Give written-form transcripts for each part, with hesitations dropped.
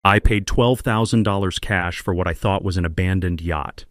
I paid $12,000 cash for what I thought was an abandoned yacht.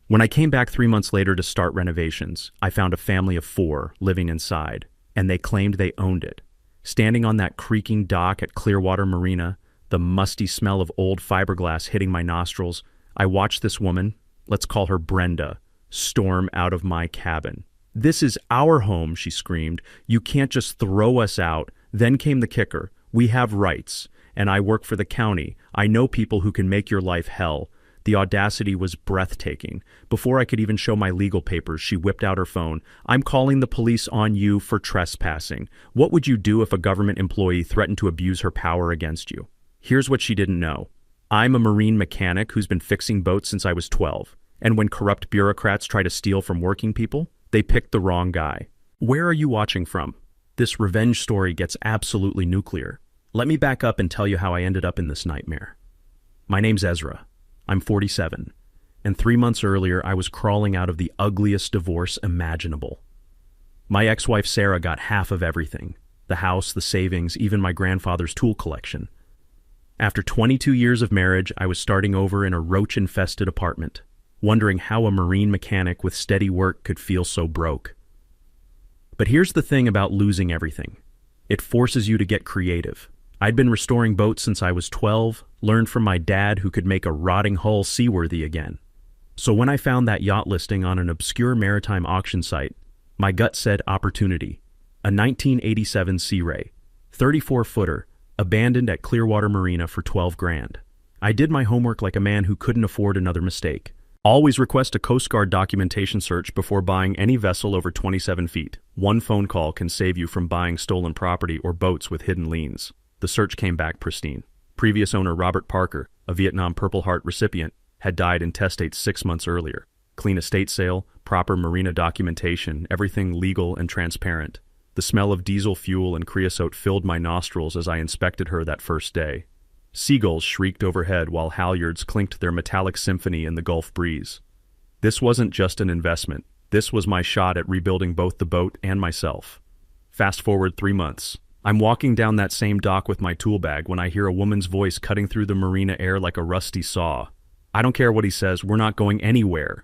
When I came back 3 months later to start renovations, I found a family of 4 living inside, and they claimed they owned it. Standing on that creaking dock at Clearwater Marina, the musty smell of old fiberglass hitting my nostrils, I watched this woman, let's call her Brenda, storm out of my cabin. "This is our home," she screamed. "You can't just throw us out." Then came the kicker. "We have rights, and I work for the county. I know people who can make your life hell." The audacity was breathtaking. Before I could even show my legal papers, she whipped out her phone. "I'm calling the police on you for trespassing. What would you do if a government employee threatened to abuse her power against you?" Here's what she didn't know. I'm a marine mechanic who's been fixing boats since I was 12. And when corrupt bureaucrats try to steal from working people, they picked the wrong guy. Where are you watching from? This revenge story gets absolutely nuclear. Let me back up and tell you how I ended up in this nightmare. My name's Ezra. I'm 47, and 3 months earlier I was crawling out of the ugliest divorce imaginable. My ex-wife Sarah got half of everything, the house, the savings, even my grandfather's tool collection. After 22 years of marriage, I was starting over in a roach-infested apartment, wondering how a marine mechanic with steady work could feel so broke. But here's the thing about losing everything. It forces you to get creative. I'd been restoring boats since I was 12, learned from my dad who could make a rotting hull seaworthy again. So when I found that yacht listing on an obscure maritime auction site, my gut said opportunity. A 1987 Sea Ray, 34-footer, abandoned at Clearwater Marina for 12 grand. I did my homework like a man who couldn't afford another mistake. Always request a Coast Guard documentation search before buying any vessel over 27 feet. One phone call can save you from buying stolen property or boats with hidden liens. The search came back pristine. Previous owner Robert Parker, a Vietnam Purple Heart recipient, had died intestate 6 months earlier. Clean estate sale, proper marina documentation, everything legal and transparent. The smell of diesel fuel and creosote filled my nostrils as I inspected her that first day. Seagulls shrieked overhead while halyards clinked their metallic symphony in the Gulf breeze. This wasn't just an investment. This was my shot at rebuilding both the boat and myself. Fast forward 3 months. I'm walking down that same dock with my tool bag when I hear a woman's voice cutting through the marina air like a rusty saw. I don't care what he says, we're not going anywhere.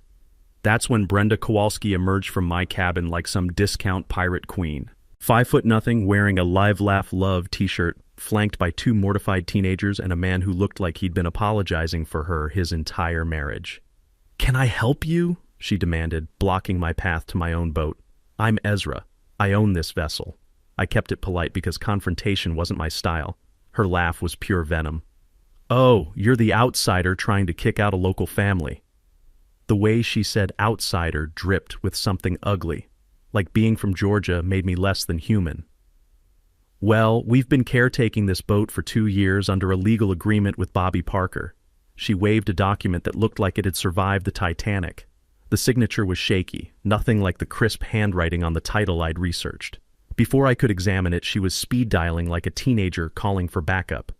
That's when Brenda Kowalski emerged from my cabin like some discount pirate queen. 5'0", wearing a Live Laugh Love t-shirt, flanked by 2 mortified teenagers and a man who looked like he'd been apologizing for her his entire marriage. "Can I help you?" she demanded, blocking my path to my own boat. "I'm Ezra. I own this vessel." I kept it polite because confrontation wasn't my style. Her laugh was pure venom. "Oh, you're the outsider trying to kick out a local family." The way she said outsider dripped with something ugly. Like being from Georgia made me less than human. "Well, we've been caretaking this boat for 2 years under a legal agreement with Bobby Parker." She waved a document that looked like it had survived the Titanic. The signature was shaky, nothing like the crisp handwriting on the title I'd researched. Before I could examine it, she was speed dialing like a teenager calling for backup.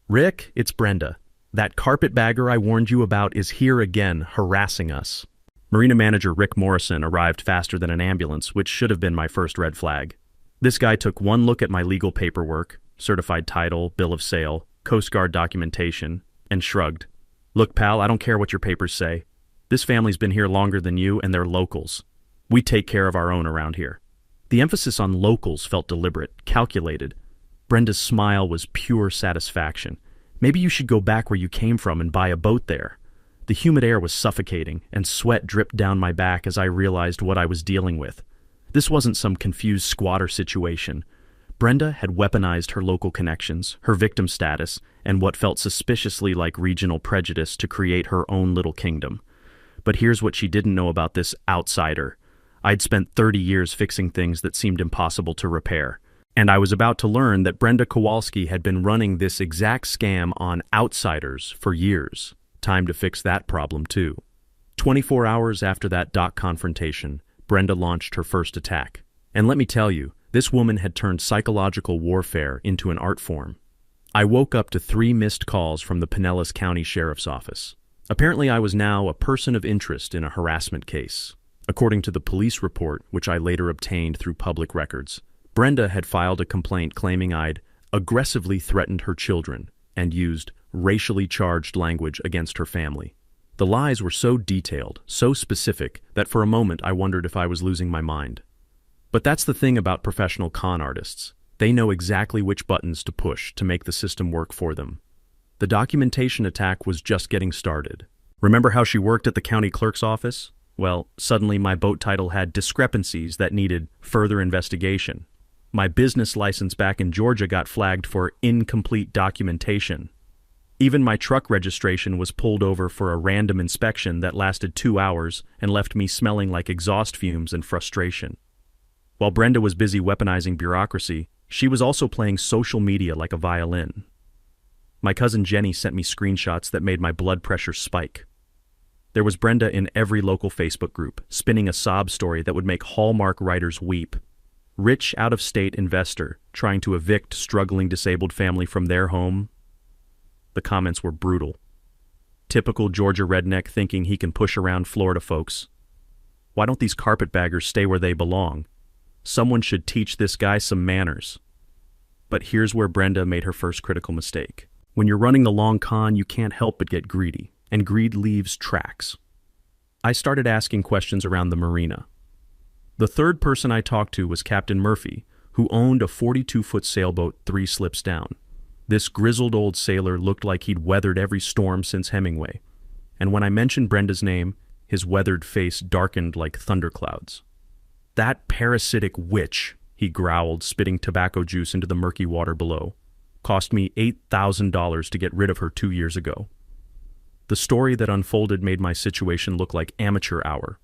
"Rick, it's Brenda. That carpetbagger I warned you about is here again, harassing us." Marina manager Rick Morrison arrived faster than an ambulance, which should have been my first red flag. This guy took one look at my legal paperwork, certified title, bill of sale, Coast Guard documentation, and shrugged. "Look, pal, I don't care what your papers say. This family's been here longer than you, and they're locals. We take care of our own around here." The emphasis on locals felt deliberate, calculated. Brenda's smile was pure satisfaction. "Maybe you should go back where you came from and buy a boat there." The humid air was suffocating, and sweat dripped down my back as I realized what I was dealing with. This wasn't some confused squatter situation. Brenda had weaponized her local connections, her victim status, and what felt suspiciously like regional prejudice to create her own little kingdom. But here's what she didn't know about this outsider. I'd spent 30 years fixing things that seemed impossible to repair. And I was about to learn that Brenda Kowalski had been running this exact scam on outsiders for years. Time to fix that problem too. 24 hours after that dock confrontation, Brenda launched her first attack. And let me tell you, this woman had turned psychological warfare into an art form. I woke up to 3 missed calls from the Pinellas County Sheriff's Office. Apparently I was now a person of interest in a harassment case. According to the police report, which I later obtained through public records, Brenda had filed a complaint claiming I'd aggressively threatened her children and used racially charged language against her family. The lies were so detailed, so specific, that for a moment I wondered if I was losing my mind. But that's the thing about professional con artists. They know exactly which buttons to push to make the system work for them. The documentation attack was just getting started. Remember how she worked at the county clerk's office? Well, suddenly my boat title had discrepancies that needed further investigation. My business license back in Georgia got flagged for incomplete documentation. Even my truck registration was pulled over for a random inspection that lasted 2 hours and left me smelling like exhaust fumes and frustration. While Brenda was busy weaponizing bureaucracy, she was also playing social media like a violin. My cousin Jenny sent me screenshots that made my blood pressure spike. There was Brenda in every local Facebook group, spinning a sob story that would make Hallmark writers weep. Rich out-of-state investor trying to evict struggling disabled family from their home. The comments were brutal. Typical Georgia redneck thinking he can push around Florida folks. Why don't these carpetbaggers stay where they belong? Someone should teach this guy some manners. But here's where Brenda made her first critical mistake. When you're running the long con, you can't help but get greedy, and greed leaves tracks. I started asking questions around the marina. The third person I talked to was Captain Murphy, who owned a 42-foot sailboat 3 slips down. This grizzled old sailor looked like he'd weathered every storm since Hemingway, and when I mentioned Brenda's name, his weathered face darkened like thunderclouds. "That parasitic witch," he growled, spitting tobacco juice into the murky water below. "Cost me $8,000 to get rid of her 2 years ago." The story that unfolded made my situation look like amateur hour.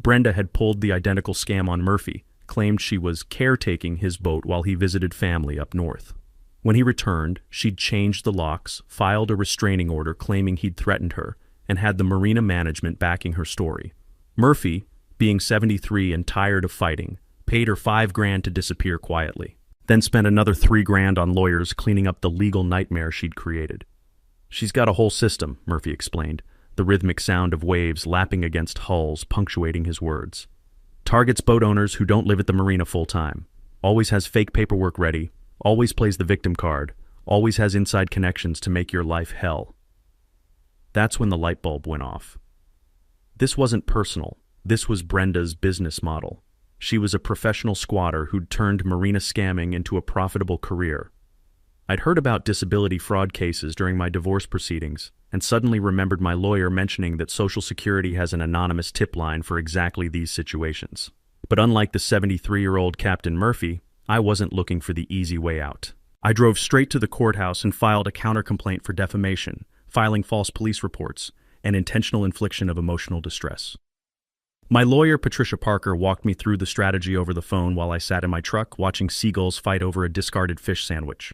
Brenda had pulled the identical scam on Murphy, claimed she was caretaking his boat while he visited family up north. When he returned, she'd changed the locks, filed a restraining order claiming he'd threatened her, and had the marina management backing her story. Murphy, being 73 and tired of fighting, paid her $5,000 to disappear quietly, then spent another $3,000 on lawyers cleaning up the legal nightmare she'd created. "She's got a whole system," Murphy explained, the rhythmic sound of waves lapping against hulls punctuating his words. "Targets boat owners who don't live at the marina full-time. Always has fake paperwork ready. Always plays the victim card. Always has inside connections to make your life hell." That's when the light bulb went off. This wasn't personal. This was Brenda's business model. She was a professional squatter who'd turned marina scamming into a profitable career. I'd heard about disability fraud cases during my divorce proceedings, and suddenly remembered my lawyer mentioning that Social Security has an anonymous tip line for exactly these situations. But unlike the 73-year-old Captain Murphy, I wasn't looking for the easy way out. I drove straight to the courthouse and filed a countercomplaint for defamation, filing false police reports, and intentional infliction of emotional distress. My lawyer, Patricia Parker, walked me through the strategy over the phone while I sat in my truck watching seagulls fight over a discarded fish sandwich.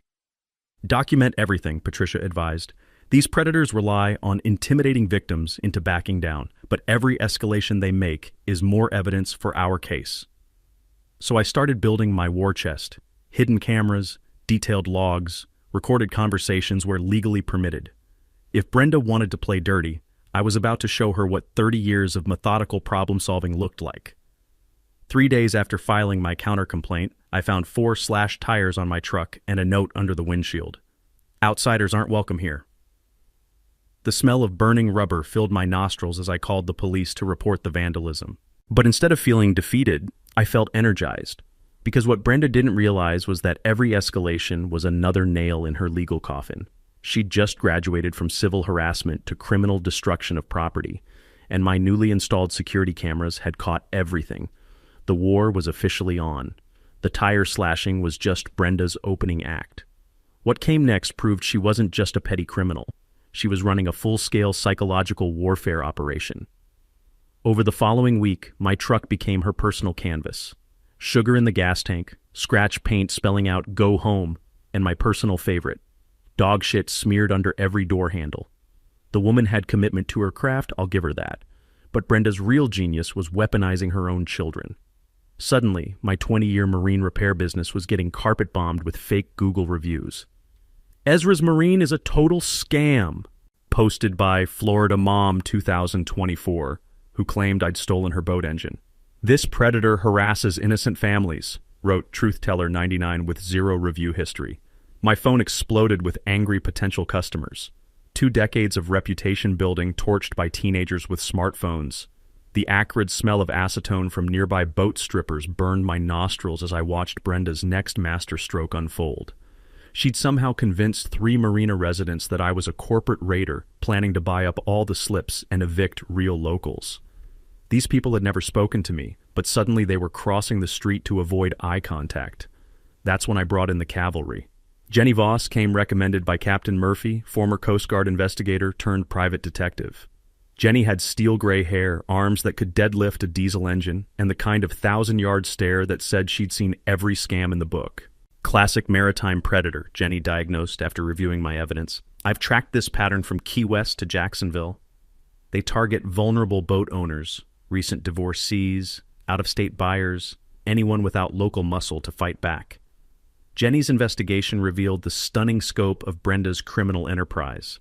"Document everything," Patricia advised. "These predators rely on intimidating victims into backing down, but every escalation they make is more evidence for our case." So I started building my war chest: hidden cameras, detailed logs, recorded conversations where legally permitted. If Brenda wanted to play dirty, I was about to show her what 30 years of methodical problem-solving looked like. 3 days after filing my countercomplaint, I found 4 slashed tires on my truck and a note under the windshield. "Outsiders aren't welcome here." The smell of burning rubber filled my nostrils as I called the police to report the vandalism. But instead of feeling defeated, I felt energized, because what Brenda didn't realize was that every escalation was another nail in her legal coffin. She'd just graduated from civil harassment to criminal destruction of property, and my newly installed security cameras had caught everything. The war was officially on. The tire slashing was just Brenda's opening act. What came next proved she wasn't just a petty criminal. She was running a full-scale psychological warfare operation. Over the following week, my truck became her personal canvas. Sugar in the gas tank, scratch paint spelling out "Go home," and my personal favorite, dog shit smeared under every door handle. The woman had commitment to her craft, I'll give her that. But Brenda's real genius was weaponizing her own children. Suddenly, my 20-year marine repair business was getting carpet-bombed with fake Google reviews. "Ezra's Marine is a total scam," posted by Florida Mom 2024, who claimed I'd stolen her boat engine. "This predator harasses innocent families," wrote Truth-Teller 99 with 0 review history. My phone exploded with angry potential customers. 2 decades of reputation building torched by teenagers with smartphones. The acrid smell of acetone from nearby boat strippers burned my nostrils as I watched Brenda's next masterstroke unfold. She'd somehow convinced 3 marina residents that I was a corporate raider planning to buy up all the slips and evict real locals. These people had never spoken to me, but suddenly they were crossing the street to avoid eye contact. That's when I brought in the cavalry. Jenny Voss came recommended by Captain Murphy, former Coast Guard investigator turned private detective. Jenny had steel gray hair, arms that could deadlift a diesel engine, and the kind of 1,000-yard stare that said she'd seen every scam in the book. Classic maritime predator, Jenny diagnosed after reviewing my evidence. I've tracked this pattern from Key West to Jacksonville. They target vulnerable boat owners, recent divorcees, out-of-state buyers, anyone without local muscle to fight back. Jenny's investigation revealed the stunning scope of Brenda's criminal enterprise.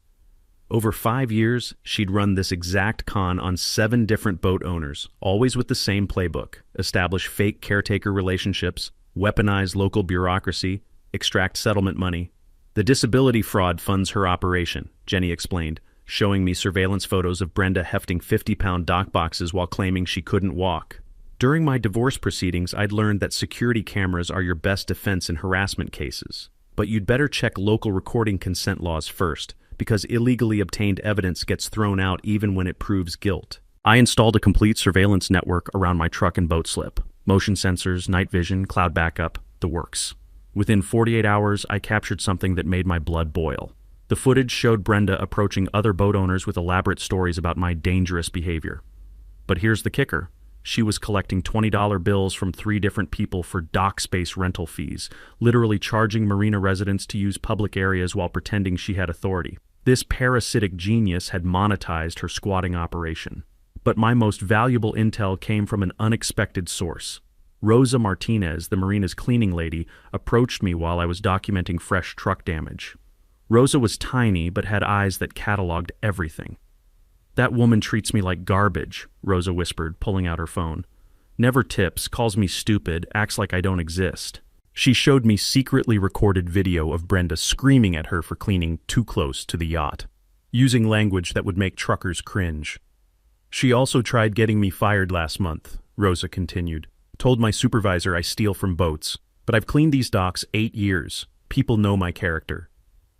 Over 5 years, she'd run this exact con on 7 different boat owners, always with the same playbook: establish fake caretaker relationships, weaponize local bureaucracy, extract settlement money. The disability fraud funds her operation, Jenny explained, showing me surveillance photos of Brenda hefting 50-pound dock boxes while claiming she couldn't walk. During my divorce proceedings, I'd learned that security cameras are your best defense in harassment cases. But you'd better check local recording consent laws first, because illegally obtained evidence gets thrown out even when it proves guilt. I installed a complete surveillance network around my truck and boat slip. Motion sensors, night vision, cloud backup, the works. Within 48 hours, I captured something that made my blood boil. The footage showed Brenda approaching other boat owners with elaborate stories about my dangerous behavior. But here's the kicker. She was collecting $20 bills from 3 different people for dock space rental fees, literally charging marina residents to use public areas while pretending she had authority. This parasitic genius had monetized her squatting operation. But my most valuable intel came from an unexpected source. Rosa Martinez, the marina's cleaning lady, approached me while I was documenting fresh truck damage. Rosa was tiny but had eyes that cataloged everything. "That woman treats me like garbage," Rosa whispered, pulling out her phone. "Never tips, calls me stupid, acts like I don't exist." She showed me secretly recorded video of Brenda screaming at her for cleaning too close to the yacht, using language that would make truckers cringe. "She also tried getting me fired last month," Rosa continued. "Told my supervisor I steal from boats, but I've cleaned these docks 8 years. People know my character."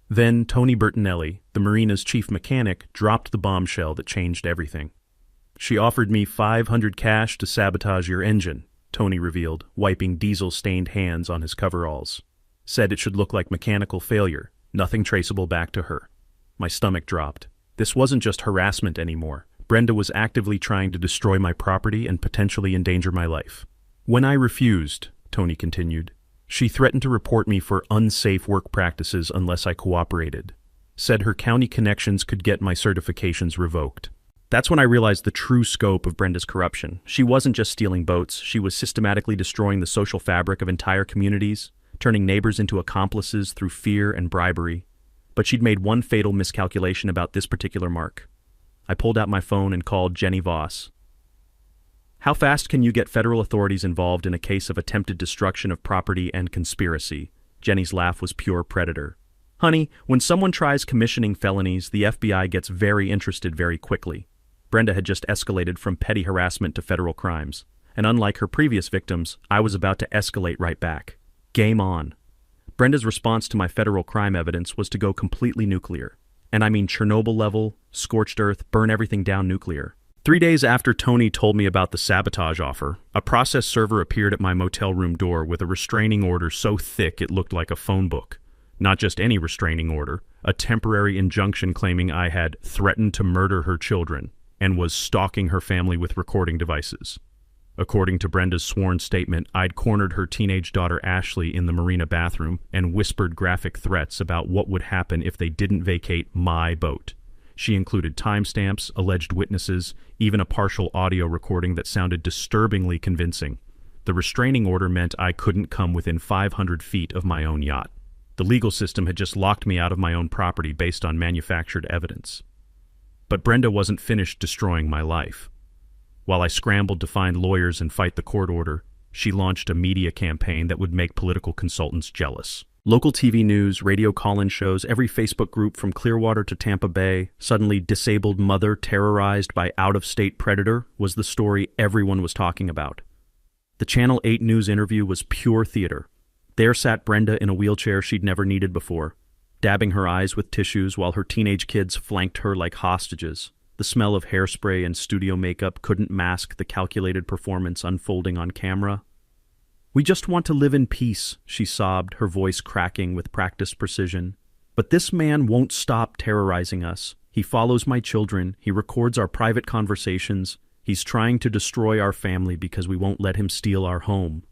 Then Tony Bertinelli, the marina's chief mechanic, dropped the bombshell that changed everything. "She offered me $500 cash to sabotage your engine," Tony revealed, wiping diesel-stained hands on his coveralls. "Said it should look like mechanical failure, nothing traceable back to her." My stomach dropped. This wasn't just harassment anymore. Brenda was actively trying to destroy my property and potentially endanger my life. "When I refused," Tony continued, "she threatened to report me for unsafe work practices unless I cooperated. Said her county connections could get my certifications revoked." That's when I realized the true scope of Brenda's corruption. She wasn't just stealing boats, she was systematically destroying the social fabric of entire communities, turning neighbors into accomplices through fear and bribery. But she'd made one fatal miscalculation about this particular mark. I pulled out my phone and called Jenny Voss. "How fast can you get federal authorities involved in a case of attempted destruction of property and conspiracy?" Jenny's laugh was pure predator. "Honey, when someone tries commissioning felonies, the FBI gets very interested very quickly." Brenda had just escalated from petty harassment to federal crimes, and unlike her previous victims, I was about to escalate right back. Game on. Brenda's response to my federal crime evidence was to go completely nuclear. And I mean Chernobyl level, scorched earth, burn everything down nuclear. 3 days after Tony told me about the sabotage offer, a process server appeared at my motel room door with a restraining order so thick it looked like a phone book. Not just any restraining order, a temporary injunction claiming I had threatened to murder her children and was stalking her family with recording devices. According to Brenda's sworn statement, I'd cornered her teenage daughter Ashley in the marina bathroom and whispered graphic threats about what would happen if they didn't vacate my boat. She included timestamps, alleged witnesses, even a partial audio recording that sounded disturbingly convincing. The restraining order meant I couldn't come within 500 feet of my own yacht. The legal system had just locked me out of my own property based on manufactured evidence. But Brenda wasn't finished destroying my life. While I scrambled to find lawyers and fight the court order, she launched a media campaign that would make political consultants jealous. Local TV news, radio call-in shows, every Facebook group from Clearwater to Tampa Bay, suddenly disabled mother terrorized by out-of-state predator was the story everyone was talking about. The Channel 8 News interview was pure theater. There sat Brenda in a wheelchair she'd never needed before, dabbing her eyes with tissues while her teenage kids flanked her like hostages. The smell of hairspray and studio makeup couldn't mask the calculated performance unfolding on camera. "We just want to live in peace," she sobbed, her voice cracking with practiced precision. "But this man won't stop terrorizing us. He follows my children. He records our private conversations. He's trying to destroy our family because we won't let him steal our home."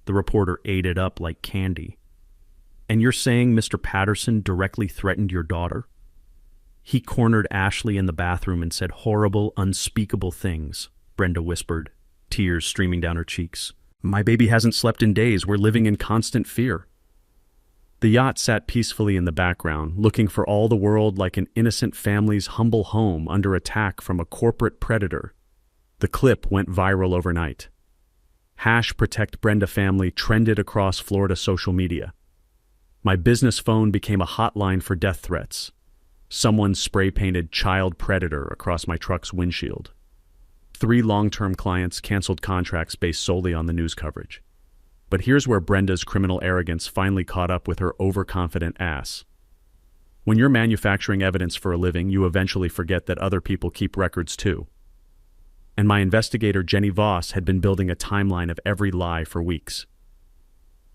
The reporter ate it up like candy. "And you're saying Mr. Patterson directly threatened your daughter?" "He cornered Ashley in the bathroom and said horrible, unspeakable things," Brenda whispered, tears streaming down her cheeks. "My baby hasn't slept in days. We're living in constant fear." The yacht sat peacefully in the background, looking for all the world like an innocent family's humble home under attack from a corporate predator. The clip went viral overnight. #ProtectBrendaFamily trended across Florida social media. My business phone became a hotline for death threats. Someone spray-painted child predator across my truck's windshield. 3 long-term clients canceled contracts based solely on the news coverage. But here's where Brenda's criminal arrogance finally caught up with her overconfident ass. When you're manufacturing evidence for a living, you eventually forget that other people keep records too. And my investigator, Jenny Voss, had been building a timeline of every lie for weeks.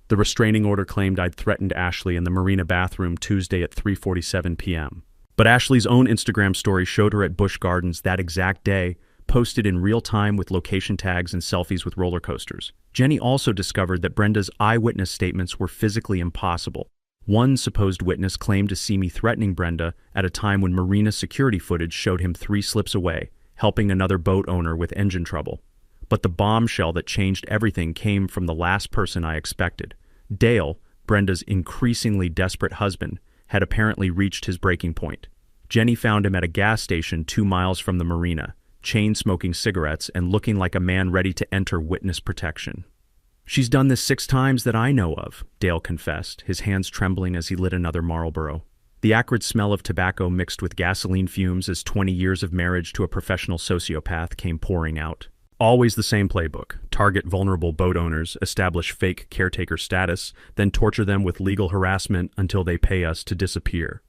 The restraining order claimed I'd threatened Ashley in the marina bathroom Tuesday at 3:47 p.m. But Ashley's own Instagram story showed her at Busch Gardens that exact day, posted in real time with location tags and selfies with roller coasters. Jenny also discovered that Brenda's eyewitness statements were physically impossible. One supposed witness claimed to see me threatening Brenda at a time when marina security footage showed him 3 slips away, helping another boat owner with engine trouble. But the bombshell that changed everything came from the last person I expected. Dale, Brenda's increasingly desperate husband, had apparently reached his breaking point. Jenny found him at a gas station 2 miles from the marina, chain-smoking cigarettes and looking like a man ready to enter witness protection. "She's done this 6 times that I know of," Dale confessed, his hands trembling as he lit another Marlboro. The acrid smell of tobacco mixed with gasoline fumes as 20 years of marriage to a professional sociopath came pouring out. Always the same playbook: target vulnerable boat owners, establish fake caretaker status, then torture them with legal harassment until they pay us to disappear.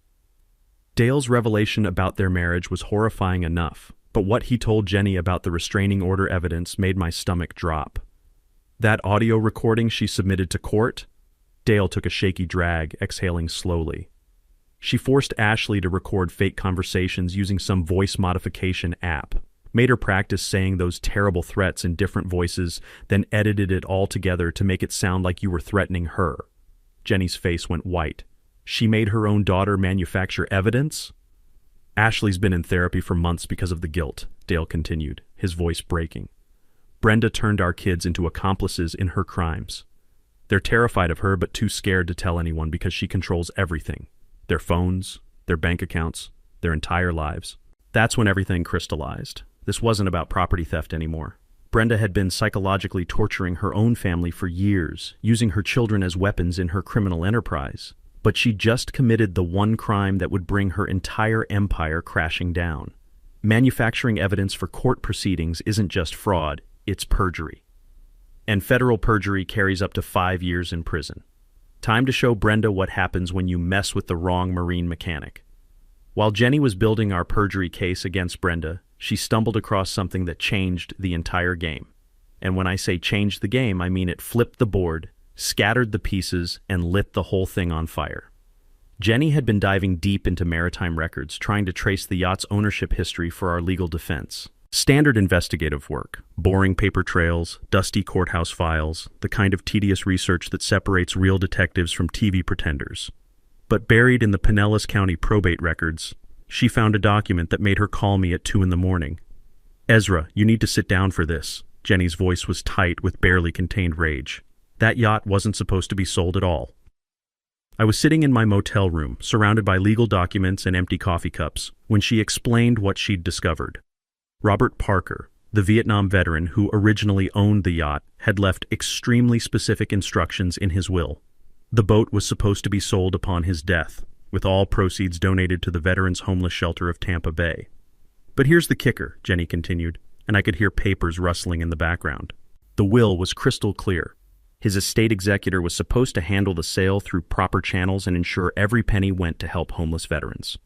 Dale's revelation about their marriage was horrifying enough, but what he told Jenny about the restraining order evidence made my stomach drop. That audio recording she submitted to court? Dale took a shaky drag, exhaling slowly. She forced Ashley to record fake conversations using some voice modification app, made her practice saying those terrible threats in different voices, then edited it all together to make it sound like you were threatening her. Jenny's face went white. She made her own daughter manufacture evidence? "Ashley's been in therapy for months because of the guilt," Dale continued, his voice breaking. "Brenda turned our kids into accomplices in her crimes. They're terrified of her but too scared to tell anyone because she controls everything. Their phones, their bank accounts, their entire lives." That's when everything crystallized. This wasn't about property theft anymore. Brenda had been psychologically torturing her own family for years, using her children as weapons in her criminal enterprise. But she just committed the one crime that would bring her entire empire crashing down. Manufacturing evidence for court proceedings isn't just fraud, it's perjury. And federal perjury carries up to 5 years in prison. Time to show Brenda what happens when you mess with the wrong marine mechanic. While Jenny was building our perjury case against Brenda, she stumbled across something that changed the entire game. And when I say changed the game, I mean it flipped the board, scattered the pieces, and lit the whole thing on fire. Jenny had been diving deep into maritime records, trying to trace the yacht's ownership history for our legal defense. Standard investigative work, boring paper trails, dusty courthouse files, the kind of tedious research that separates real detectives from TV pretenders. But buried in the Pinellas County probate records, she found a document that made her call me at 2 a.m. "Ezra, you need to sit down for this." Jenny's voice was tight with barely contained rage. That yacht wasn't supposed to be sold at all. I was sitting in my motel room, surrounded by legal documents and empty coffee cups, when she explained what she'd discovered. Robert Parker, the Vietnam veteran who originally owned the yacht, had left extremely specific instructions in his will. The boat was supposed to be sold upon his death, with all proceeds donated to the Veterans Homeless Shelter of Tampa Bay. But here's the kicker, Jenny continued, and I could hear papers rustling in the background. The will was crystal clear. His estate executor was supposed to handle the sale through proper channels and ensure every penny went to help homeless veterans.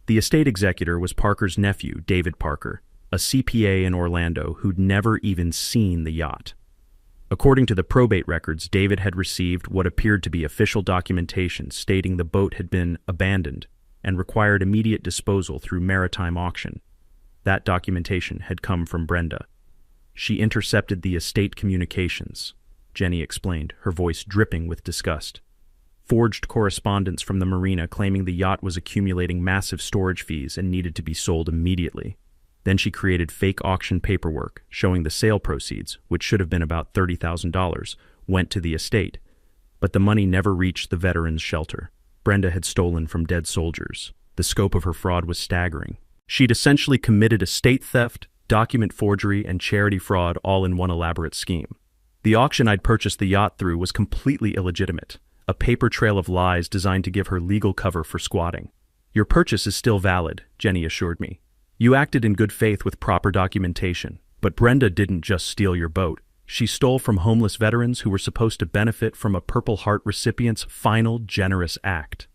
The estate executor was Parker's nephew, David Parker, a CPA in Orlando who'd never even seen the yacht. According to the probate records, David had received what appeared to be official documentation stating the boat had been abandoned and required immediate disposal through maritime auction. That documentation had come from Brenda. She intercepted the estate communications, Jenny explained, her voice dripping with disgust. Forged correspondence from the marina claiming the yacht was accumulating massive storage fees and needed to be sold immediately. Then she created fake auction paperwork showing the sale proceeds, which should have been about $30,000, went to the estate. But the money never reached the veterans' shelter. Brenda had stolen from dead soldiers. The scope of her fraud was staggering. She'd essentially committed estate theft, document forgery, and charity fraud all in one elaborate scheme. The auction I'd purchased the yacht through was completely illegitimate, a paper trail of lies designed to give her legal cover for squatting. Your purchase is still valid, Jenny assured me. You acted in good faith with proper documentation, but Brenda didn't just steal your boat. She stole from homeless veterans who were supposed to benefit from a Purple Heart recipient's final generous act.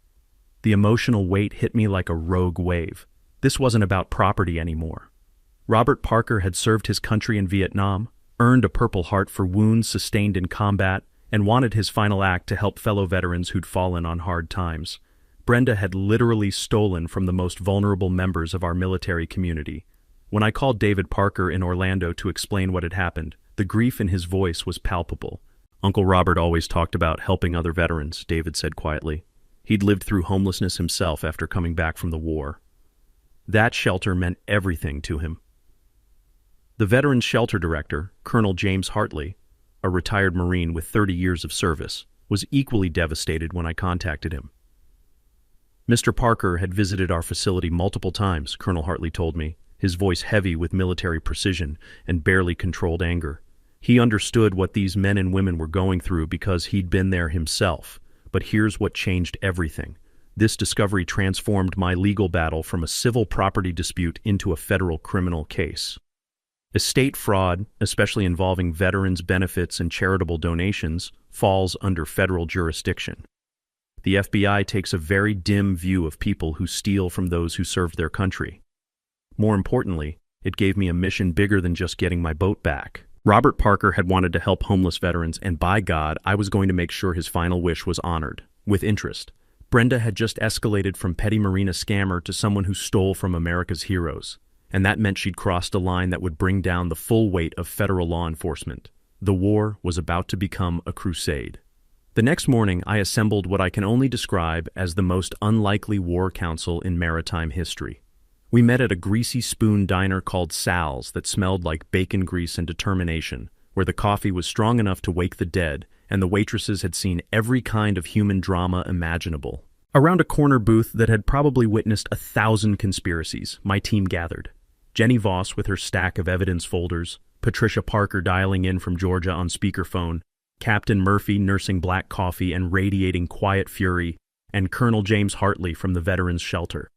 The emotional weight hit me like a rogue wave. This wasn't about property anymore. Robert Parker had served his country in Vietnam, earned a Purple Heart for wounds sustained in combat, and wanted his final act to help fellow veterans who'd fallen on hard times. Brenda had literally stolen from the most vulnerable members of our military community. When I called David Parker in Orlando to explain what had happened, the grief in his voice was palpable. Uncle Robert always talked about helping other veterans, David said quietly. He'd lived through homelessness himself after coming back from the war. That shelter meant everything to him. The Veterans Shelter Director, Colonel James Hartley, a retired Marine with 30 years of service, was equally devastated when I contacted him. Mr. Parker had visited our facility multiple times, Colonel Hartley told me, his voice heavy with military precision and barely controlled anger. He understood what these men and women were going through because he'd been there himself. But here's what changed everything. This discovery transformed my legal battle from a civil property dispute into a federal criminal case. Estate fraud, especially involving veterans' benefits and charitable donations, falls under federal jurisdiction. The FBI takes a very dim view of people who steal from those who served their country. More importantly, it gave me a mission bigger than just getting my boat back. Robert Parker had wanted to help homeless veterans, and by God, I was going to make sure his final wish was honored, with interest. Brenda had just escalated from petty marina scammer to someone who stole from America's heroes, and that meant she'd crossed a line that would bring down the full weight of federal law enforcement. The war was about to become a crusade. The next morning, I assembled what I can only describe as the most unlikely war council in maritime history. We met at a greasy spoon diner called Sal's that smelled like bacon grease and determination, where the coffee was strong enough to wake the dead, and the waitresses had seen every kind of human drama imaginable. Around a corner booth that had probably witnessed 1,000 conspiracies, my team gathered. Jenny Voss with her stack of evidence folders, Patricia Parker dialing in from Georgia on speakerphone, Captain Murphy nursing black coffee and radiating quiet fury, and Colonel James Hartley from the Veterans Shelter,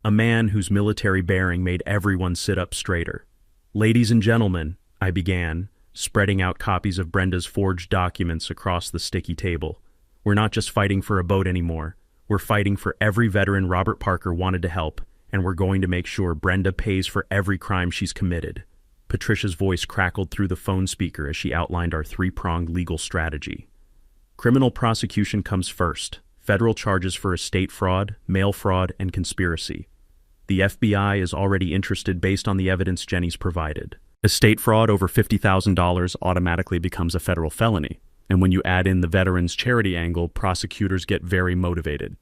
a man whose military bearing made everyone sit up straighter. Ladies and gentlemen, I began, spreading out copies of Brenda's forged documents across the sticky table. We're not just fighting for a boat anymore. We're fighting for every veteran Robert Parker wanted to help, and we're going to make sure Brenda pays for every crime she's committed. Patricia's voice crackled through the phone speaker as she outlined our three-pronged legal strategy. Criminal prosecution comes first. Federal charges for estate fraud, mail fraud, and conspiracy. The FBI is already interested based on the evidence Jenny's provided. Estate fraud over $50,000 automatically becomes a federal felony, and when you add in the veterans' charity angle, prosecutors get very motivated.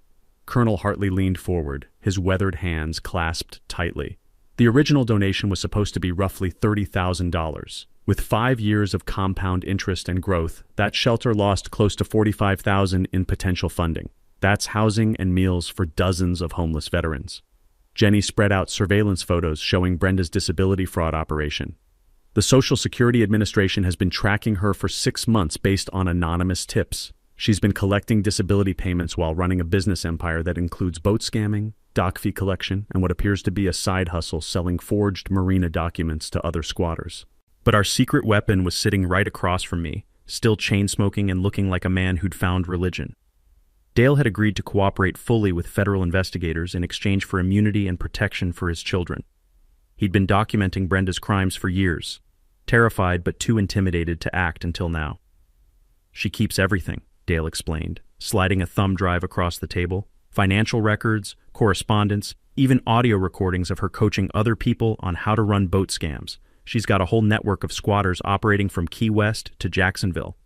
Colonel Hartley leaned forward, his weathered hands clasped tightly. The original donation was supposed to be roughly $30,000. With 5 years of compound interest and growth, that shelter lost close to $45,000 in potential funding. That's housing and meals for dozens of homeless veterans. Jenny spread out surveillance photos showing Brenda's disability fraud operation. The Social Security Administration has been tracking her for 6 months based on anonymous tips. She's been collecting disability payments while running a business empire that includes boat scamming, dock fee collection, and what appears to be a side hustle selling forged marina documents to other squatters. But our secret weapon was sitting right across from me, still chain-smoking and looking like a man who'd found religion. Dale had agreed to cooperate fully with federal investigators in exchange for immunity and protection for his children. He'd been documenting Brenda's crimes for years, terrified but too intimidated to act until now. "She keeps everything," Dale explained, sliding a thumb drive across the table. "Financial records, correspondence, even audio recordings of her coaching other people on how to run boat scams. She's got a whole network of squatters operating from Key West to Jacksonville."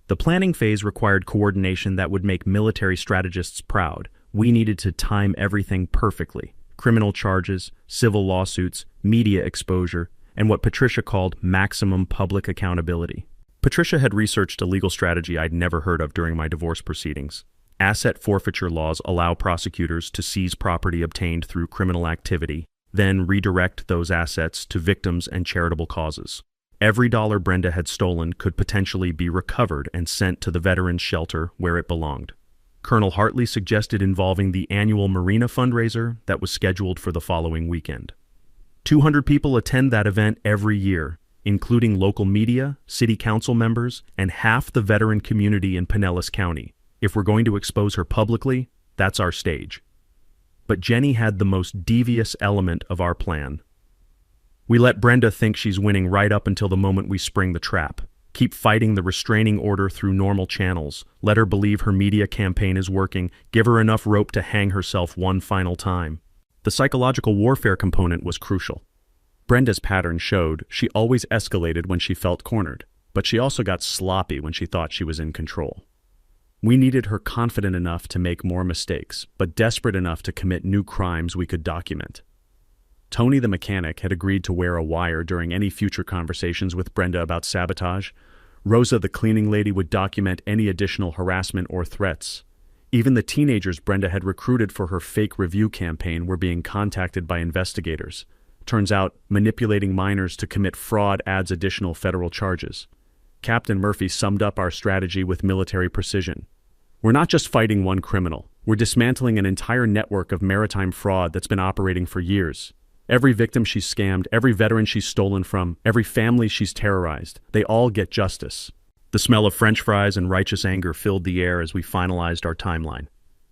The planning phase required coordination that would make military strategists proud. We needed to time everything perfectly. Criminal charges, civil lawsuits, media exposure, and what Patricia called maximum public accountability. Patricia had researched a legal strategy I'd never heard of during my divorce proceedings. Asset forfeiture laws allow prosecutors to seize property obtained through criminal activity, then redirect those assets to victims and charitable causes. Every dollar Brenda had stolen could potentially be recovered and sent to the veterans' shelter where it belonged. Colonel Hartley suggested involving the annual Marina fundraiser that was scheduled for the following weekend. 200 people attend that event every year, including local media, city council members, and half the veteran community in Pinellas County. If we're going to expose her publicly, that's our stage. But Jenny had the most devious element of our plan. We let Brenda think she's winning right up until the moment we spring the trap. Keep fighting the restraining order through normal channels. Let her believe her media campaign is working. Give her enough rope to hang herself one final time. The psychological warfare component was crucial. Brenda's pattern showed she always escalated when she felt cornered, but she also got sloppy when she thought she was in control. We needed her confident enough to make more mistakes, but desperate enough to commit new crimes we could document. Tony the mechanic had agreed to wear a wire during any future conversations with Brenda about sabotage. Rosa the cleaning lady would document any additional harassment or threats. Even the teenagers Brenda had recruited for her fake review campaign were being contacted by investigators. Turns out, manipulating minors to commit fraud adds additional federal charges. Captain Murphy summed up our strategy with military precision. "We're not just fighting one criminal. We're dismantling an entire network of maritime fraud that's been operating for years. Every victim she's scammed, every veteran she's stolen from, every family she's terrorized, they all get justice." The smell of French fries and righteous anger filled the air as we finalized our timeline.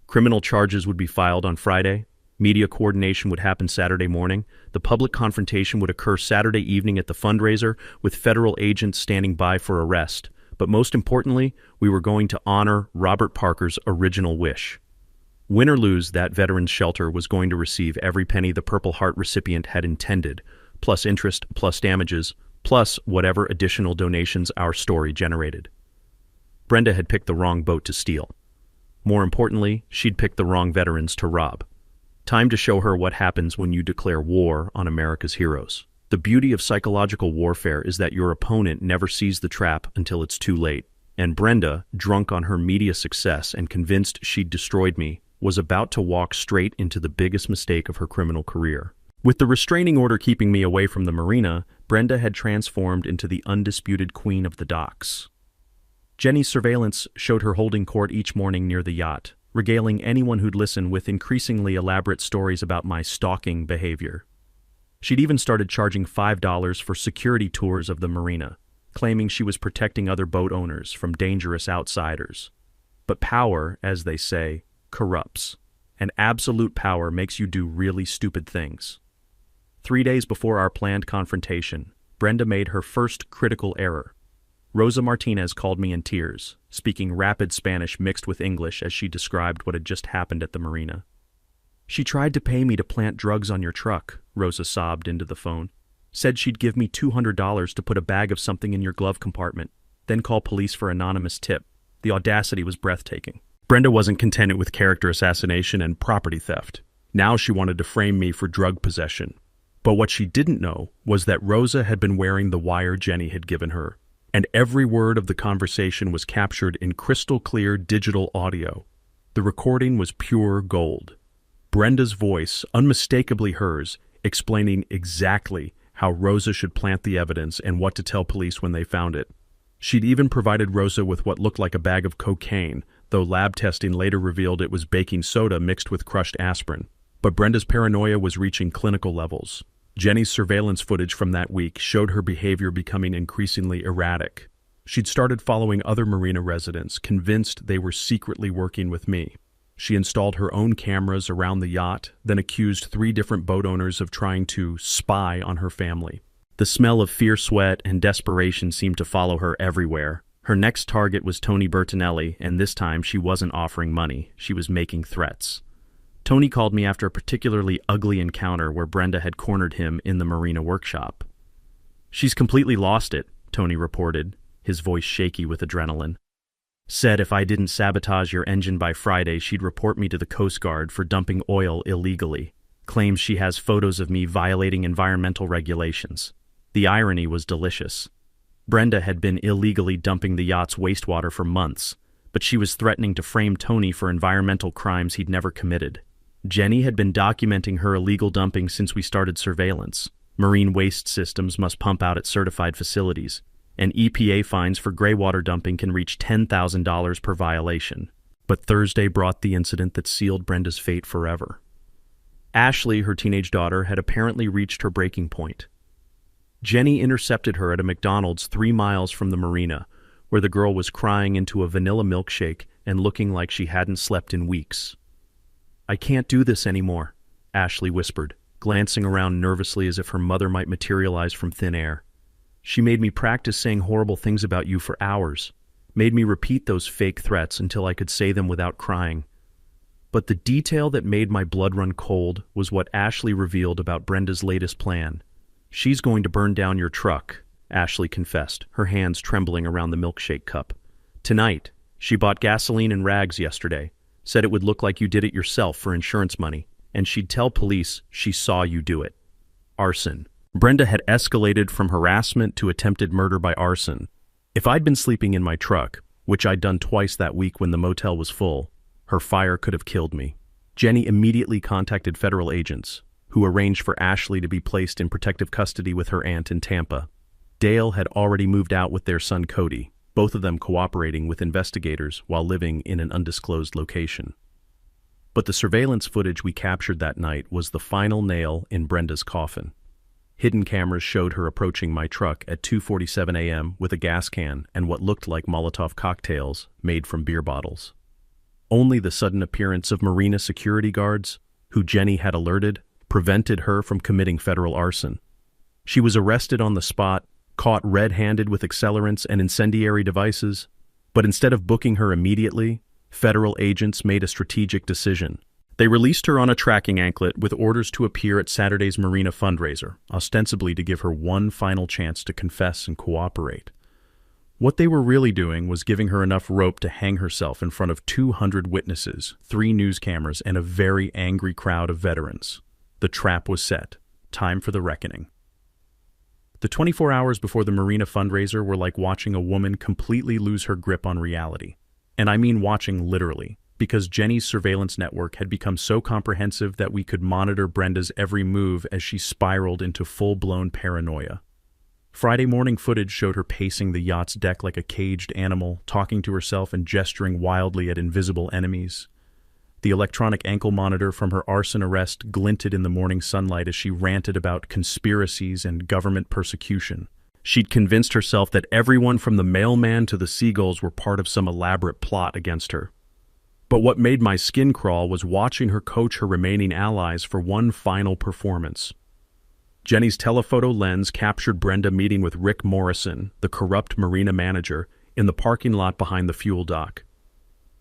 Criminal charges would be filed on Friday. Media coordination would happen Saturday morning. The public confrontation would occur Saturday evening at the fundraiser, with federal agents standing by for arrest. But most importantly, we were going to honor Robert Parker's original wish. Win or lose, that veterans' shelter was going to receive every penny the Purple Heart recipient had intended, plus interest, plus damages, plus whatever additional donations our story generated. Brenda had picked the wrong boat to steal. More importantly, she'd picked the wrong veterans to rob. Time to show her what happens when you declare war on America's heroes. The beauty of psychological warfare is that your opponent never sees the trap until it's too late. And Brenda, drunk on her media success and convinced she'd destroyed me, was about to walk straight into the biggest mistake of her criminal career. With the restraining order keeping me away from the marina, Brenda had transformed into the undisputed queen of the docks. Jenny's surveillance showed her holding court each morning near the yacht, regaling anyone who'd listen with increasingly elaborate stories about my stalking behavior. She'd even started charging $5 for security tours of the marina, claiming she was protecting other boat owners from dangerous outsiders. But power, as they say, corrupts, and absolute power makes you do really stupid things. 3 days before our planned confrontation, Brenda made her first critical error. Rosa Martinez called me in tears, speaking rapid Spanish mixed with English as she described what had just happened at the marina. "She tried to pay me to plant drugs on your truck," Rosa sobbed into the phone. "Said she'd give me $200 to put a bag of something in your glove compartment, then call police for anonymous tip." The audacity was breathtaking. Brenda wasn't content with character assassination and property theft. Now she wanted to frame me for drug possession. But what she didn't know was that Rosa had been wearing the wire Jenny had given her, and every word of the conversation was captured in crystal-clear digital audio. The recording was pure gold. Brenda's voice, unmistakably hers, explaining exactly how Rosa should plant the evidence and what to tell police when they found it. She'd even provided Rosa with what looked like a bag of cocaine, though lab testing later revealed it was baking soda mixed with crushed aspirin. But Brenda's paranoia was reaching clinical levels. Jenny's surveillance footage from that week showed her behavior becoming increasingly erratic. She'd started following other marina residents, convinced they were secretly working with me. She installed her own cameras around the yacht, then accused 3 different boat owners of trying to spy on her family. The smell of fierce sweat and desperation seemed to follow her everywhere. Her next target was Tony Bertinelli, and this time she wasn't offering money. She was making threats. Tony called me after a particularly ugly encounter where Brenda had cornered him in the marina workshop. "She's completely lost it," Tony reported, his voice shaky with adrenaline. "Said if I didn't sabotage your engine by Friday, she'd report me to the Coast Guard for dumping oil illegally. Claims she has photos of me violating environmental regulations." The irony was delicious. Brenda had been illegally dumping the yacht's wastewater for months, but she was threatening to frame Tony for environmental crimes he'd never committed. Jenny had been documenting her illegal dumping since we started surveillance. Marine waste systems must pump out at certified facilities, and EPA fines for graywater dumping can reach $10,000 per violation. But Thursday brought the incident that sealed Brenda's fate forever. Ashley, her teenage daughter, had apparently reached her breaking point. Jenny intercepted her at a McDonald's 3 miles from the marina, where the girl was crying into a vanilla milkshake and looking like she hadn't slept in weeks. "I can't do this anymore," Ashley whispered, glancing around nervously as if her mother might materialize from thin air. "She made me practice saying horrible things about you for hours, made me repeat those fake threats until I could say them without crying. But the detail that made my blood run cold was what Ashley revealed about Brenda's latest plan. She's going to burn down your truck," Ashley confessed, her hands trembling around the milkshake cup. "Tonight, she bought gasoline and rags yesterday, said it would look like you did it yourself for insurance money, and she'd tell police she saw you do it. Arson." Brenda had escalated from harassment to attempted murder by arson. If I'd been sleeping in my truck, which I'd done twice that week when the motel was full, her fire could have killed me. Jenny immediately contacted federal agents, who arranged for Ashley to be placed in protective custody with her aunt in Tampa. Dale had already moved out with their son Cody, both of them cooperating with investigators while living in an undisclosed location. But the surveillance footage we captured that night was the final nail in Brenda's coffin. Hidden cameras showed her approaching my truck at 2:47 a.m. with a gas can and what looked like Molotov cocktails made from beer bottles. Only the sudden appearance of marina security guards, who Jenny had alerted, prevented her from committing federal arson. She was arrested on the spot, caught red-handed with accelerants and incendiary devices, but instead of booking her immediately, federal agents made a strategic decision. They released her on a tracking anklet with orders to appear at Saturday's marina fundraiser, ostensibly to give her one final chance to confess and cooperate. What they were really doing was giving her enough rope to hang herself in front of 200 witnesses, 3 news cameras, and a very angry crowd of veterans. The trap was set. Time for the reckoning. The 24 hours before the marina fundraiser were like watching a woman completely lose her grip on reality. And I mean watching literally, because Jenny's surveillance network had become so comprehensive that we could monitor Brenda's every move as she spiraled into full-blown paranoia. Friday morning footage showed her pacing the yacht's deck like a caged animal, talking to herself and gesturing wildly at invisible enemies. The electronic ankle monitor from her arson arrest glinted in the morning sunlight as she ranted about conspiracies and government persecution. She'd convinced herself that everyone from the mailman to the seagulls were part of some elaborate plot against her. But what made my skin crawl was watching her coach her remaining allies for one final performance. Jenny's telephoto lens captured Brenda meeting with Rick Morrison, the corrupt marina manager, in the parking lot behind the fuel dock.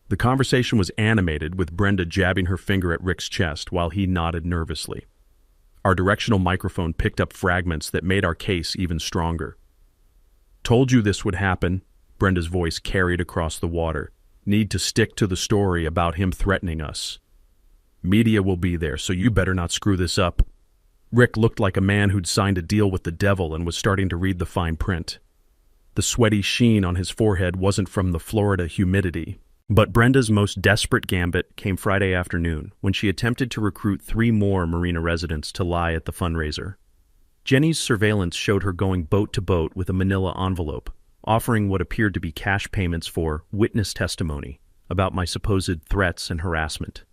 The conversation was animated, with Brenda jabbing her finger at Rick's chest while he nodded nervously. Our directional microphone picked up fragments that made our case even stronger. "Told you this would happen," Brenda's voice carried across the water. "Need to stick to the story about him threatening us. Media will be there, so you better not screw this up." Rick looked like a man who'd signed a deal with the devil and was starting to read the fine print. The sweaty sheen on his forehead wasn't from the Florida humidity. But Brenda's most desperate gambit came Friday afternoon, when she attempted to recruit 3 more marina residents to lie at the fundraiser. Jenny's surveillance showed her going boat to boat with a manila envelope, offering what appeared to be cash payments for witness testimony about my supposed threats and harassment.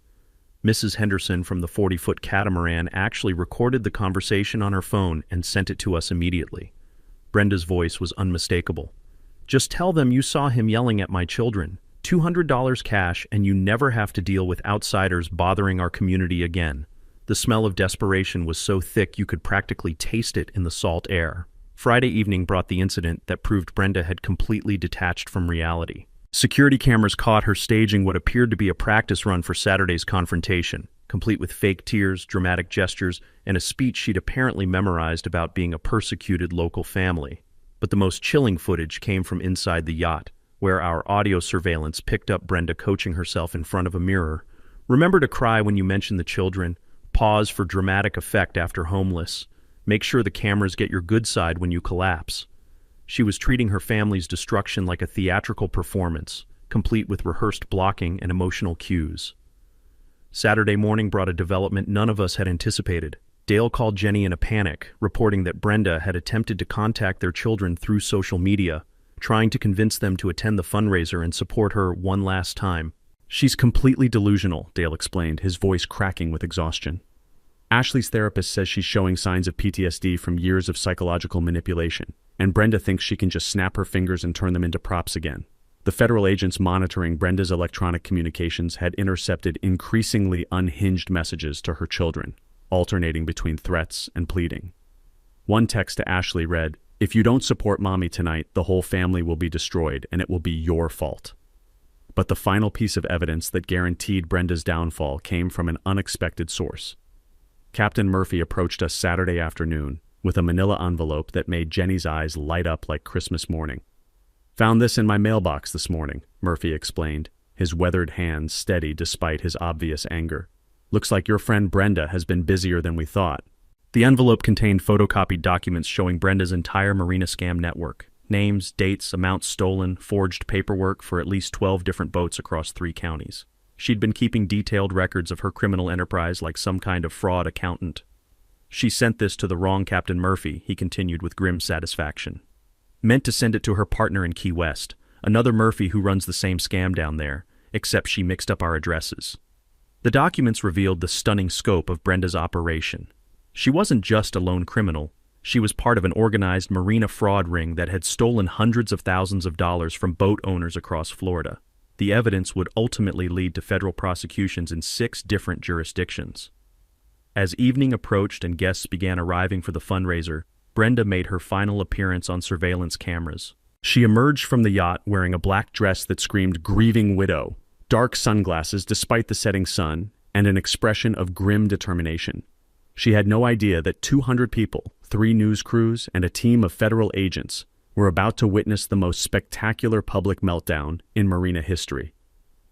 Mrs. Henderson from the 40-foot catamaran actually recorded the conversation on her phone and sent it to us immediately. Brenda's voice was unmistakable. "Just tell them you saw him yelling at my children. $200 cash and you never have to deal with outsiders bothering our community again." The smell of desperation was so thick you could practically taste it in the salt air. Friday evening brought the incident that proved Brenda had completely detached from reality. Security cameras caught her staging what appeared to be a practice run for Saturday's confrontation, complete with fake tears, dramatic gestures, and a speech she'd apparently memorized about being a persecuted local family. But the most chilling footage came from inside the yacht, where our audio surveillance picked up Brenda coaching herself in front of a mirror. "Remember to cry when you mention the children. Pause for dramatic effect after homeless. Make sure the cameras get your good side when you collapse." She was treating her family's destruction like a theatrical performance, complete with rehearsed blocking and emotional cues. Saturday morning brought a development none of us had anticipated. Dale called Jenny in a panic, reporting that Brenda had attempted to contact their children through social media, trying to convince them to attend the fundraiser and support her one last time. "She's completely delusional," Dale explained, his voice cracking with exhaustion. "Ashley's therapist says she's showing signs of PTSD from years of psychological manipulation, and Brenda thinks she can just snap her fingers and turn them into props again." The federal agents monitoring Brenda's electronic communications had intercepted increasingly unhinged messages to her children, alternating between threats and pleading. One text to Ashley read, "If you don't support Mommy tonight, the whole family will be destroyed, and it will be your fault." But the final piece of evidence that guaranteed Brenda's downfall came from an unexpected source. Captain Murphy approached us Saturday afternoon with a manila envelope that made Jenny's eyes light up like Christmas morning. "Found this in my mailbox this morning," Murphy explained, his weathered hands steady despite his obvious anger. "Looks like your friend Brenda has been busier than we thought." The envelope contained photocopied documents showing Brenda's entire marina scam network. Names, dates, amounts stolen, forged paperwork for at least 12 different boats across 3 counties. She'd been keeping detailed records of her criminal enterprise like some kind of fraud accountant. "She sent this to the wrong Captain Murphy," he continued with grim satisfaction. "Meant to send it to her partner in Key West, another Murphy who runs the same scam down there, except she mixed up our addresses." The documents revealed the stunning scope of Brenda's operation. She wasn't just a lone criminal. She was part of an organized marina fraud ring that had stolen hundreds of thousands of dollars from boat owners across Florida. The evidence would ultimately lead to federal prosecutions in 6 different jurisdictions. As evening approached and guests began arriving for the fundraiser, Brenda made her final appearance on surveillance cameras. She emerged from the yacht wearing a black dress that screamed "grieving widow," dark sunglasses despite the setting sun, and an expression of grim determination. She had no idea that 200 people, 3 news crews, and a team of federal agents were about to witness the most spectacular public meltdown in marina history.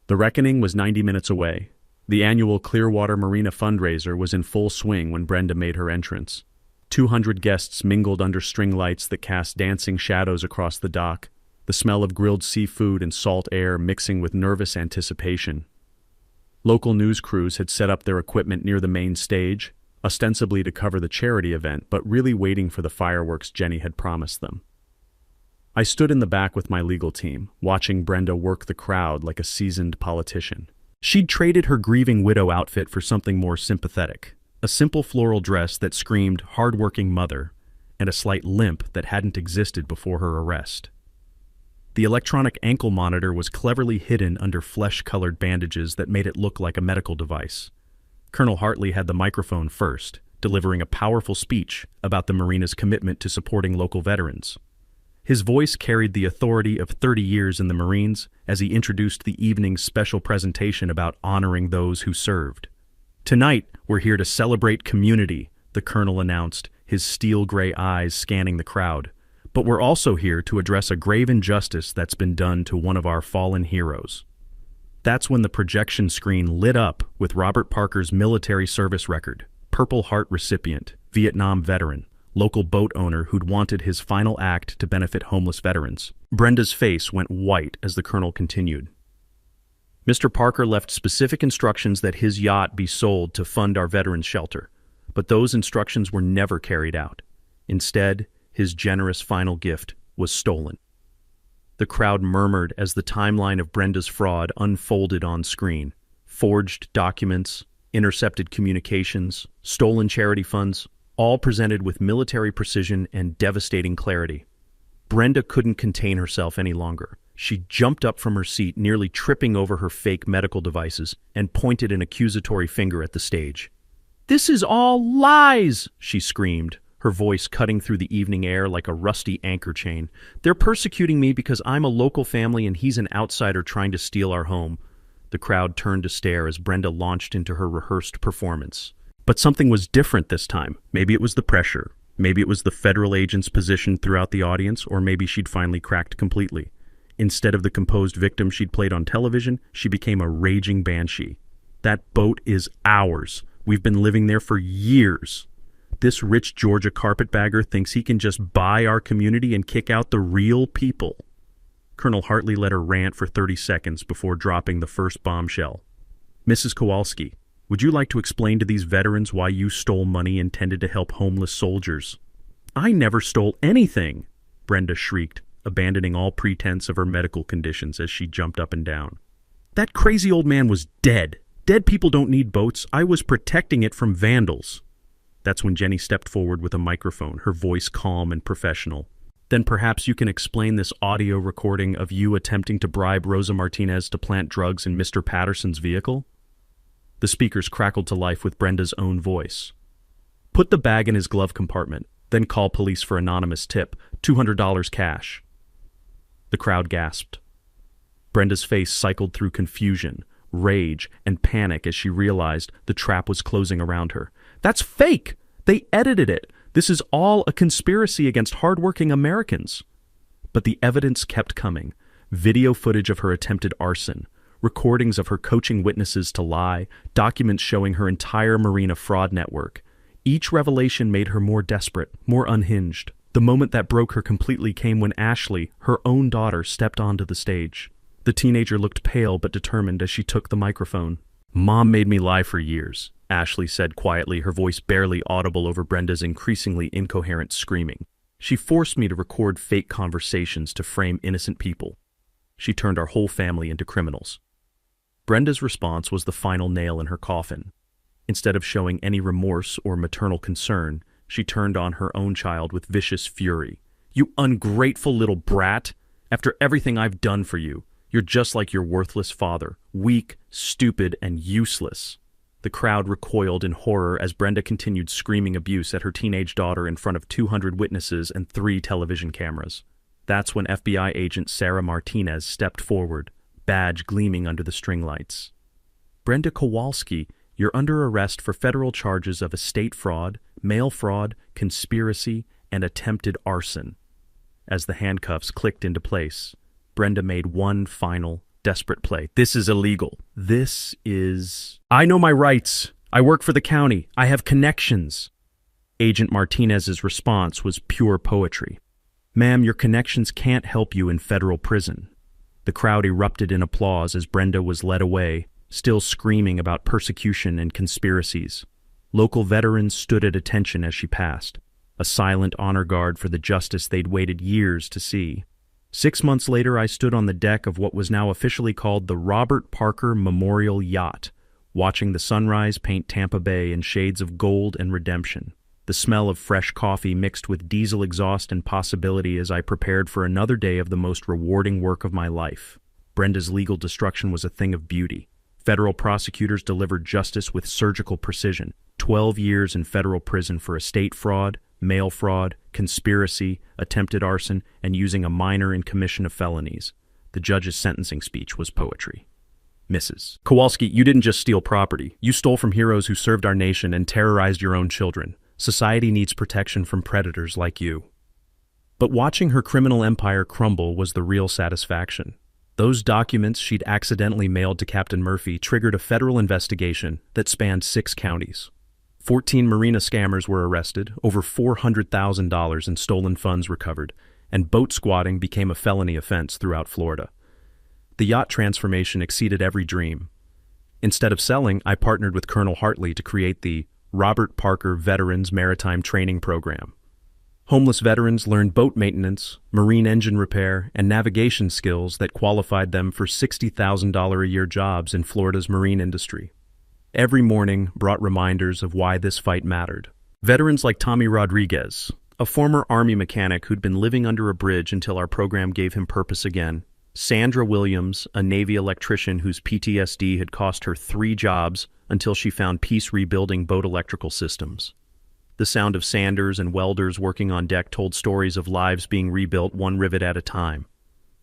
The reckoning was 90 minutes away. The annual Clearwater Marina fundraiser was in full swing when Brenda made her entrance. 200 guests mingled under string lights that cast dancing shadows across the dock, the smell of grilled seafood and salt air mixing with nervous anticipation. Local news crews had set up their equipment near the main stage, ostensibly to cover the charity event, but really waiting for the fireworks Jenny had promised them. I stood in the back with my legal team, watching Brenda work the crowd like a seasoned politician. She'd traded her grieving widow outfit for something more sympathetic, a simple floral dress that screamed hard-working mother, and a slight limp that hadn't existed before her arrest. The electronic ankle monitor was cleverly hidden under flesh-colored bandages that made it look like a medical device. Colonel Hartley had the microphone first, delivering a powerful speech about the Marina's commitment to supporting local veterans. His voice carried the authority of 30 years in the Marines as he introduced the evening's special presentation about honoring those who served. "Tonight, we're here to celebrate community," the colonel announced, his steel-gray eyes scanning the crowd. "But we're also here to address a grave injustice that's been done to one of our fallen heroes." That's when the projection screen lit up with Robert Parker's military service record, Purple Heart recipient, Vietnam veteran, local boat owner who'd wanted his final act to benefit homeless veterans. Brenda's face went white as the colonel continued. "Mr. Parker left specific instructions that his yacht be sold to fund our veterans shelter, but those instructions were never carried out. Instead, his generous final gift was stolen." The crowd murmured as the timeline of Brenda's fraud unfolded on screen. Forged documents, intercepted communications, stolen charity funds, all presented with military precision and devastating clarity. Brenda couldn't contain herself any longer. She jumped up from her seat, nearly tripping over her fake medical devices, and pointed an accusatory finger at the stage. "This is all lies!" she screamed, her voice cutting through the evening air like a rusty anchor chain. "They're persecuting me because I'm a local family and he's an outsider trying to steal our home." The crowd turned to stare as Brenda launched into her rehearsed performance. But something was different this time. Maybe it was the pressure. Maybe it was the federal agents positioned throughout the audience, or maybe she'd finally cracked completely. Instead of the composed victim she'd played on television, she became a raging banshee. "That boat is ours. We've been living there for years. This rich Georgia carpetbagger thinks he can just buy our community and kick out the real people." Colonel Hartley let her rant for 30 seconds before dropping the first bombshell. "Mrs. Kowalski, would you like to explain to these veterans why you stole money intended to help homeless soldiers?" "I never stole anything," Brenda shrieked, abandoning all pretense of her medical conditions as she jumped up and down. "That crazy old man was dead. Dead people don't need boats. I was protecting it from vandals." That's when Jenny stepped forward with a microphone, her voice calm and professional. "Then perhaps you can explain this audio recording of you attempting to bribe Rosa Martinez to plant drugs in Mr. Patterson's vehicle?" The speakers crackled to life with Brenda's own voice. "Put the bag in his glove compartment, then call police for anonymous tip, $200 cash." The crowd gasped. Brenda's face cycled through confusion, rage, and panic as she realized the trap was closing around her. "That's fake! They edited it! This is all a conspiracy against hardworking Americans." But the evidence kept coming. Video footage of her attempted arson, recordings of her coaching witnesses to lie, documents showing her entire marina fraud network. Each revelation made her more desperate, more unhinged. The moment that broke her completely came when Ashley, her own daughter, stepped onto the stage. The teenager looked pale but determined as she took the microphone. "Mom made me lie for years," Ashley said quietly, her voice barely audible over Brenda's increasingly incoherent screaming. "She forced me to record fake conversations to frame innocent people. She turned our whole family into criminals." Brenda's response was the final nail in her coffin. Instead of showing any remorse or maternal concern, she turned on her own child with vicious fury. "You ungrateful little brat! After everything I've done for you, you're just like your worthless father, weak, stupid, and useless." The crowd recoiled in horror as Brenda continued screaming abuse at her teenage daughter in front of 200 witnesses and 3 television cameras. That's when FBI agent Sarah Martinez stepped forward, badge gleaming under the string lights. "Brenda Kowalski, you're under arrest for federal charges of estate fraud, mail fraud, conspiracy, and attempted arson." As the handcuffs clicked into place, Brenda made one final, desperate play. "This is illegal. This is... I know my rights. I work for the county. I have connections." Agent Martinez's response was pure poetry. "Ma'am, your connections can't help you in federal prison." The crowd erupted in applause as Brenda was led away, still screaming about persecution and conspiracies. Local veterans stood at attention as she passed, a silent honor guard for the justice they'd waited years to see. 6 months later, I stood on the deck of what was now officially called the Robert Parker Memorial Yacht, watching the sunrise paint Tampa Bay in shades of gold and redemption. The smell of fresh coffee mixed with diesel exhaust and possibility as I prepared for another day of the most rewarding work of my life. Brenda's legal destruction was a thing of beauty. Federal prosecutors delivered justice with surgical precision. 12 years in federal prison for estate fraud, mail fraud, conspiracy, attempted arson, and using a minor in commission of felonies. The judge's sentencing speech was poetry. "Mrs. Kowalski, you didn't just steal property. You stole from heroes who served our nation and terrorized your own children. Society needs protection from predators like you." But watching her criminal empire crumble was the real satisfaction. Those documents she'd accidentally mailed to Captain Murphy triggered a federal investigation that spanned 6 counties. 14 marina scammers were arrested, over $400,000 in stolen funds recovered, and boat squatting became a felony offense throughout Florida. The yacht transformation exceeded every dream. Instead of selling, I partnered with Colonel Hartley to create the Robert Parker Veterans Maritime Training Program. Homeless veterans learned boat maintenance, marine engine repair, and navigation skills that qualified them for $60,000 a year jobs in Florida's marine industry. Every morning brought reminders of why this fight mattered. Veterans like Tommy Rodriguez, a former Army mechanic who'd been living under a bridge until our program gave him purpose again. Sandra Williams, a Navy electrician whose PTSD had cost her 3 jobs until she found peace rebuilding boat electrical systems. The sound of sanders and welders working on deck told stories of lives being rebuilt one rivet at a time.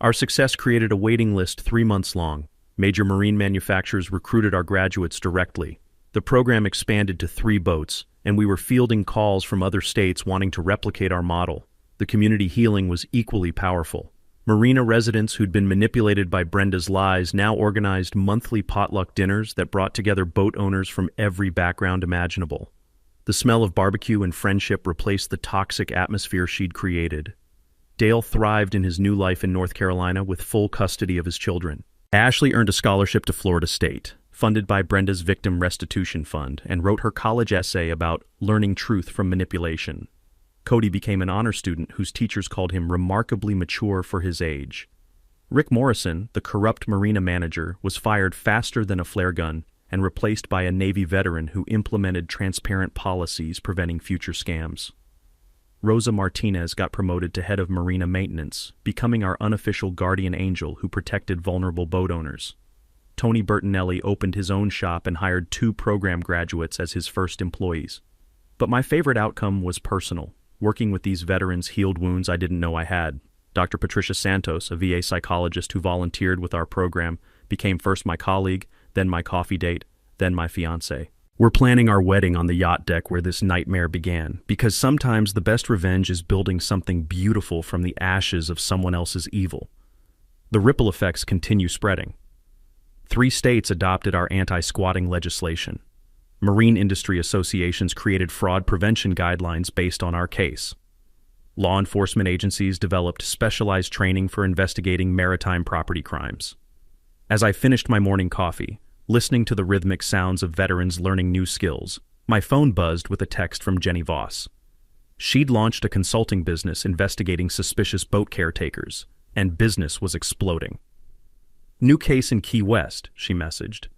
Our success created a waiting list 3 months long. Major marine manufacturers recruited our graduates directly. The program expanded to 3 boats, and we were fielding calls from other states wanting to replicate our model. The community healing was equally powerful. Marina residents who'd been manipulated by Brenda's lies now organized monthly potluck dinners that brought together boat owners from every background imaginable. The smell of barbecue and friendship replaced the toxic atmosphere she'd created. Dale thrived in his new life in North Carolina with full custody of his children. Ashley earned a scholarship to Florida State, funded by Brenda's Victim Restitution Fund, and wrote her college essay about learning truth from manipulation. Cody became an honor student whose teachers called him remarkably mature for his age. Rick Morrison, the corrupt marina manager, was fired faster than a flare gun and replaced by a Navy veteran who implemented transparent policies preventing future scams. Rosa Martinez got promoted to head of marina maintenance, becoming our unofficial guardian angel who protected vulnerable boat owners. Tony Bertinelli opened his own shop and hired 2 program graduates as his first employees. But my favorite outcome was personal. Working with these veterans healed wounds I didn't know I had. Dr. Patricia Santos, a VA psychologist who volunteered with our program, became first my colleague, then my coffee date, then my fiancé. We're planning our wedding on the yacht deck where this nightmare began, because sometimes the best revenge is building something beautiful from the ashes of someone else's evil. The ripple effects continue spreading. 3 states adopted our anti-squatting legislation. Marine industry associations created fraud prevention guidelines based on our case. Law enforcement agencies developed specialized training for investigating maritime property crimes. As I finished my morning coffee, listening to the rhythmic sounds of veterans learning new skills, my phone buzzed with a text from Jenny Voss. She'd launched a consulting business investigating suspicious boat caretakers, and business was exploding. "New case in Key West," she messaged.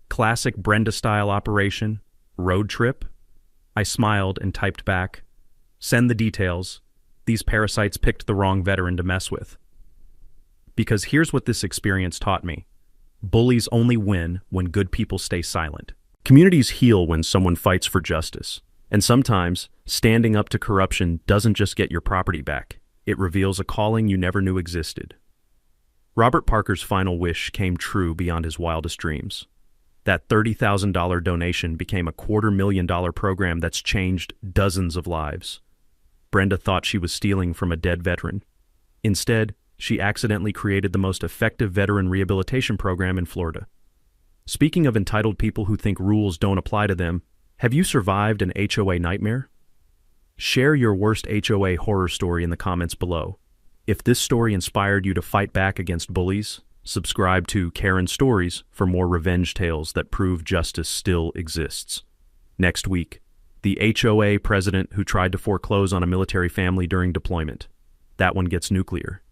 "Classic Brenda-style operation? Road trip?" I smiled and typed back, "Send the details. These parasites picked the wrong veteran to mess with." Because here's what this experience taught me. Bullies only win when good people stay silent. Communities heal when someone fights for justice. And sometimes, standing up to corruption doesn't just get your property back. It reveals a calling you never knew existed. Robert Parker's final wish came true beyond his wildest dreams. That $30,000 donation became a $250,000 program that's changed dozens of lives. Brenda thought she was stealing from a dead veteran. Instead, she accidentally created the most effective veteran rehabilitation program in Florida. Speaking of entitled people who think rules don't apply to them, have you survived an HOA nightmare? Share your worst HOA horror story in the comments below. If this story inspired you to fight back against bullies, subscribe to Karen Stories for more revenge tales that prove justice still exists. Next week, the HOA president who tried to foreclose on a military family during deployment. That one gets nuclear.